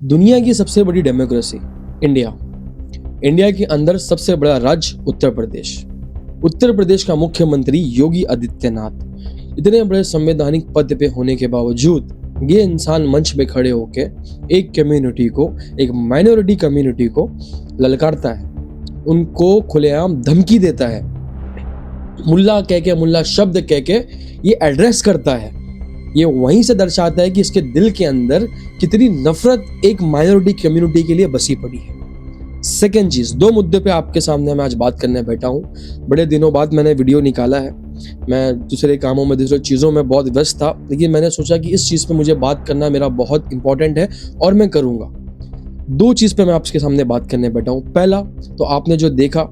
दुनिया की सबसे बड़ी डेमोक्रेसी इंडिया। इंडिया के अंदर सबसे बड़ा राज्य उत्तर प्रदेश। उत्तर प्रदेश का मुख्यमंत्री योगी आदित्यनाथ। इतने बड़े संवैधानिक पद पे होने के बावजूद ये इंसान मंच पे खड़े होके एक कम्युनिटी को, एक माइनॉरिटी कम्युनिटी को ललकारता है, उनको खुलेआम धमकी देता है, मुल्ला कह के, मुल्ला शब्द कह के ये एड्रेस करता है। ये वहीं से दर्शाता है कि इसके दिल के अंदर कितनी नफरत एक माइनॉरिटी कम्युनिटी के लिए बसी पड़ी है। सेकेंड चीज, दो मुद्दे पे आपके सामने मैं आज बात करने बैठा हूँ। बड़े दिनों बाद मैंने वीडियो निकाला है। मैं दूसरे कामों में, दूसरे चीज़ों में बहुत व्यस्त था, लेकिन मैंने सोचा कि इस चीज़ पे मुझे बात करना मेरा बहुत इंपॉर्टेंट है और मैं करूँगा। दो चीज़ पे मैं आपके सामने बात करने बैठा हूँ। पहला तो आपने जो देखा,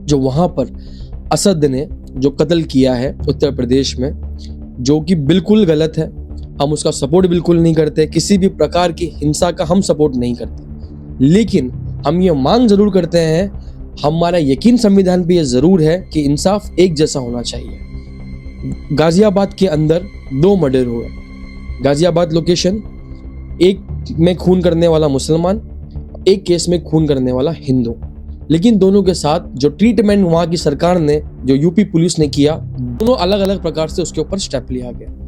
जो वहाँ पर असद ने जो कत्ल किया है उत्तर प्रदेश में, जो कि बिल्कुल गलत है। हम उसका सपोर्ट बिल्कुल नहीं करते, किसी भी प्रकार की हिंसा का हम सपोर्ट नहीं करते, लेकिन हम ये मांग जरूर करते हैं, हमारा यकीन संविधान पे ये जरूर है कि इंसाफ एक जैसा होना चाहिए। गाजियाबाद के अंदर दो मर्डर हुए। गाजियाबाद लोकेशन, एक में खून करने वाला मुसलमान, एक केस में खून करने वाला हिंदू, लेकिन दोनों के साथ जो ट्रीटमेंट वहां की सरकार ने, जो यूपी पुलिस ने किया, दोनों अलग अलग प्रकार से उसके ऊपर स्टेप लिया गया।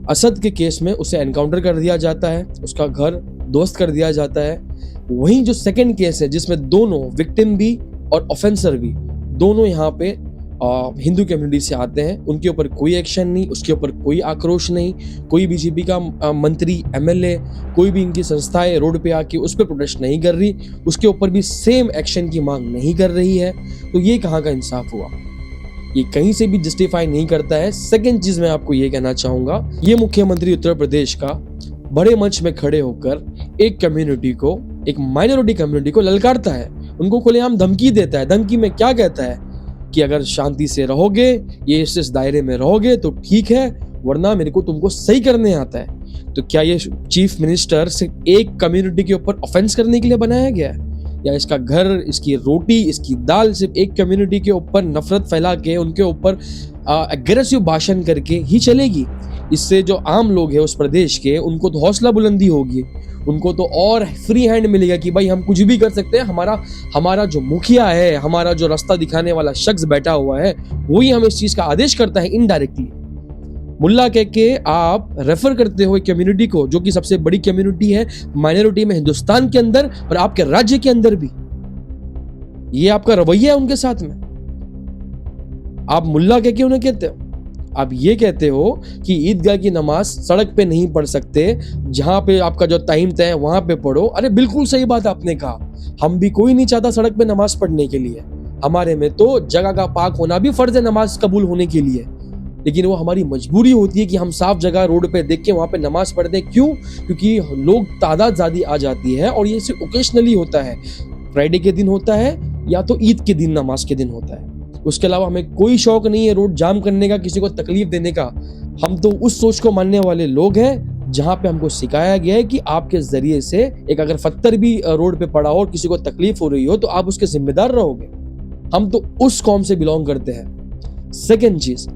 असद के केस में उसे एनकाउंटर कर दिया जाता है, उसका घर ध्वस्त कर दिया जाता है। वहीं जो सेकंड केस है, जिसमें दोनों विक्टिम भी और ऑफेंसर भी दोनों यहाँ पे हिंदू कम्युनिटी से आते हैं, उनके ऊपर कोई एक्शन नहीं, उसके ऊपर कोई आक्रोश नहीं, कोई बीजेपी का मंत्री, एमएलए, कोई भी इनकी संस्थाएं रोड पे आके उस पर प्रोटेस्ट नहीं कर रही, उसके ऊपर भी सेम एक्शन की मांग नहीं कर रही है। तो ये कहाँ का इंसाफ हुआ? ये कहीं से भी जस्टिफाई नहीं करता है। सेकेंड चीज मैं आपको ये कहना चाहूंगा, ये मुख्यमंत्री उत्तर प्रदेश का बड़े मंच में खड़े होकर एक कम्युनिटी को, एक माइनॉरिटी कम्युनिटी को ललकारता है, उनको खुलेआम धमकी देता है। धमकी में क्या कहता है कि अगर शांति से रहोगे, ये इस दायरे में रहोगे तो ठीक है, वरना मेरे को तुमको सही करने आता है। तो क्या ये चीफ मिनिस्टर सिर्फ एक कम्युनिटी के ऊपर ऑफेंस करने के लिए बनाया गया है, या इसका घर, इसकी रोटी, इसकी दाल सिर्फ एक कम्युनिटी के ऊपर नफरत फैला के, उनके ऊपर एग्रेसिव भाषण करके ही चलेगी? इससे जो आम लोग हैं उस प्रदेश के, उनको तो हौसला बुलंदी होगी, उनको तो और फ्री हैंड मिलेगा कि भाई हम कुछ भी कर सकते हैं। हमारा जो मुखिया है, हमारा जो रास्ता दिखाने वाला शख्स बैठा हुआ है, वही हमें इस चीज का आदेश करता है इनडायरेक्टली। मुल्ला कह के आप रेफर करते हो एक कम्युनिटी को, जो कि सबसे बड़ी कम्युनिटी है माइनॉरिटी में हिंदुस्तान के अंदर और आपके राज्य के अंदर भी। ये आपका रवैया है उनके साथ में। आप मुल्ला कह के उन्हें कहते हो, आप ये कहते हो कि ईदगाह की नमाज सड़क पे नहीं पढ़ सकते, जहां पे आपका जो टाइम तय है वहां पे पढ़ो। अरे बिल्कुल सही बात आपने कहा, हम भी कोई नहीं चाहता सड़क पे नमाज पढ़ने के लिए। हमारे में तो जगह का पाक होना भी फर्ज है नमाज कबूल होने के लिए, लेकिन वो हमारी मजबूरी होती है कि हम साफ जगह रोड पे देख के वहां पे नमाज पढ़ते हैं। क्यों? क्योंकि लोग तादाद ज्यादा आ जाती है, और ये सिर्फ ओकेशनली होता है, फ्राइडे के दिन होता है या तो ईद के दिन, नमाज के दिन होता है। उसके अलावा हमें कोई शौक नहीं है रोड जाम करने का, किसी को तकलीफ देने का। हम तो उस सोच को मानने वाले लोग हैं जहां पे हमको सिखाया गया है कि आपके जरिए से एक अगर पत्थर भी रोड पे पड़ा हो और किसी को तकलीफ हो रही हो तो आप उसके जिम्मेदार रहोगे। हम तो उस कौम से बिलोंग करते हैं। सेकेंड चीज,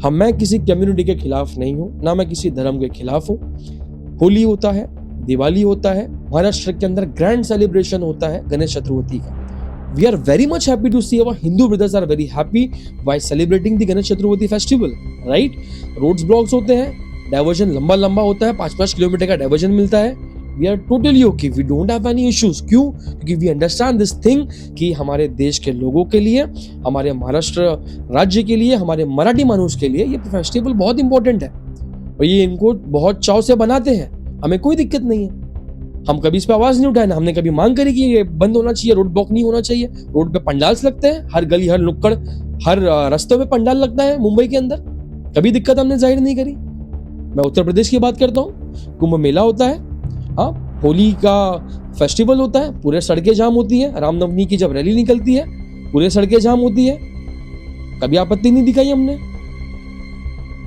मैं किसी कम्युनिटी के खिलाफ नहीं हूं, ना मैं किसी धर्म के खिलाफ हूं। होली होता है, दिवाली होता है, महाराष्ट्र के अंदर ग्रैंड सेलिब्रेशन होता है गणेश चतुर्थी का। We are very much happy to see our Hindu brothers are very happy by celebrating the Ganesh Chaturthi festival, right? Roads blocks होते हैं, डाइवर्जन लंबा लंबा होता है, 5-5 किलोमीटर का डाइवर्जन मिलता है। We are totally okay, we don't have any issues। क्यों? क्योंकि we understand this thing कि हमारे देश के लोगों के लिए, हमारे महाराष्ट्र राज्य के लिए, हमारे मराठी मानुष के लिए ये फेस्टिवल बहुत इंपॉर्टेंट है, और ये इनको बहुत चाव से बनाते हैं। हमें कोई दिक्कत नहीं है, हम कभी इस पे आवाज नहीं उठाए ना हमने कभी मांग करी कि ये बंद होना चाहिए, रोड ब्लॉक नहीं होना चाहिए। रोड पे पंडाल्स लगते हैं, हर गली, हर नुक्कड़, हर रास्तों में पंडाल लगता है मुंबई के अंदर, कभी दिक्कत हमने जाहिर नहीं करी। मैं उत्तर प्रदेश की बात करता हूँ, कुंभ मेला होता है, हाँ, होली का फेस्टिवल होता है, पूरे सड़कें जाम होती है। रामनवमी की जब रैली निकलती है, पूरे सड़कें जाम होती है, कभी आपत्ति नहीं दिखाई हमने।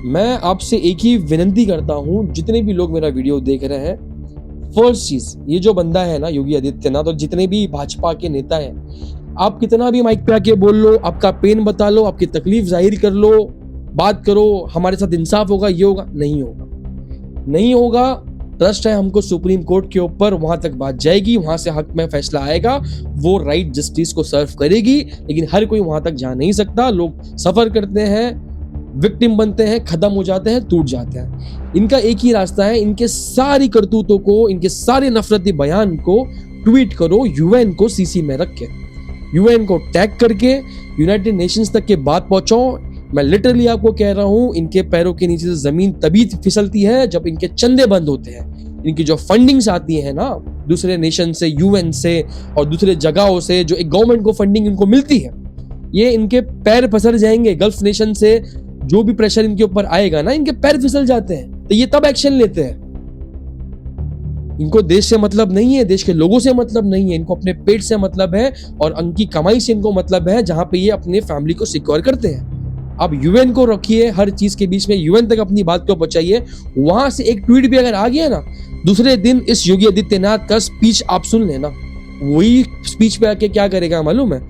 मैं आपसे एक ही विनती करता हूँ, जितने भी लोग मेरा वीडियो देख रहे हैं, फर्स्ट चीज, ये जो बंदा है ना योगी आदित्यनाथ, और जितने भी भाजपा के नेता हैं, आप कितना भी माइक पे आके बोल लो, आपका पेन बता लो, आपकी तकलीफ जाहिर कर लो, बात करो, हमारे साथ इंसाफ होगा, ये होगा, नहीं होगा, नहीं होगा। ट्रस्ट है हमको सुप्रीम कोर्ट के ऊपर, वहां तक बात जाएगी, वहां से हक में फैसला आएगा, वो राइट जस्टिस को सर्व करेगी। लेकिन हर कोई वहां तक जा नहीं सकता, लोग सफर करते हैं, विक्टिम बनते हैं, खत्म हो जाते हैं, टूट जाते हैं। इनका एक ही रास्ता है, इनके सारी करतूतों को, इनके सारे नफरती बयान को ट्वीट करो, यूएन को सीसी में रख के, यूएन को टैग करके यूनाइटेड नेशंस तक के बात पहुंचाओ। मैं लिटरली आपको कह रहा हूं, इनके पैरों के नीचे से जमीन तभी फिसलती है जब इनके चंदे बंद होते हैं। इनकी जो फंडिंग्स आती है ना दूसरे नेशन से, यूएन से और दूसरे जगहों से, जो एक गवर्नमेंट को फंडिंग इनको मिलती है, ये इनके पैर फिसल जाएंगे। गल्फ नेशन से जो भी प्रेशर इनके ऊपर आएगा ना, इनके पैर फिसल जाते हैं, तो ये तब एक्शन लेते हैं। इनको देश से मतलब नहीं है, देश के लोगों से मतलब नहीं है, इनको अपने पेट से मतलब है और उनकी कमाई से इनको मतलब है, जहां पे ये अपने फैमिली को सिक्योर करते हैं। अब यूएन को रखिए हर चीज के बीच में, यूएन तक अपनी बात को पहुंचाइए। वहां से एक ट्वीट भी अगर आ गया ना, दूसरे दिन इस योगी आदित्यनाथ का स्पीच आप सुन लेना। वही स्पीच पे आके क्या करेगा मालूम है,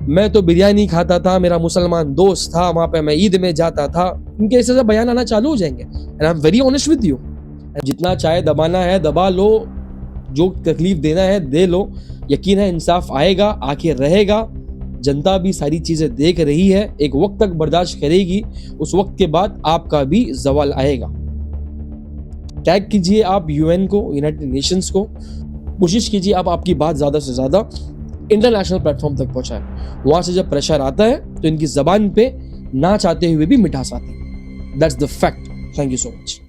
मैं तो बिरयानी खाता था, मेरा मुसलमान दोस्त था, वहां पे मैं ईद में जाता था। इनके ऐसे बयान आना चालू हो जाएंगे। And I am very honest with you, जितना चाहे दबाना है दबा लो, जो तकलीफ देना है दे लो। यकीन है इंसाफ आएगा, आके रहेगा। जनता भी सारी चीजें देख रही है, एक वक्त तक बर्दाश्त करेगी, उस वक्त के बाद आपका भी जवाल आएगा। टैग कीजिए आप यूएन को, यूनाइटेड नेशंस को, कोशिश कीजिए आप आपकी बात ज्यादा से ज्यादा इंटरनेशनल प्लेटफॉर्म तक पहुंचाएं। वहां से जब प्रेशर आता है तो इनकी जबान पे ना चाहते हुए भी मिठास आती है। That's the fact. Thank you so much.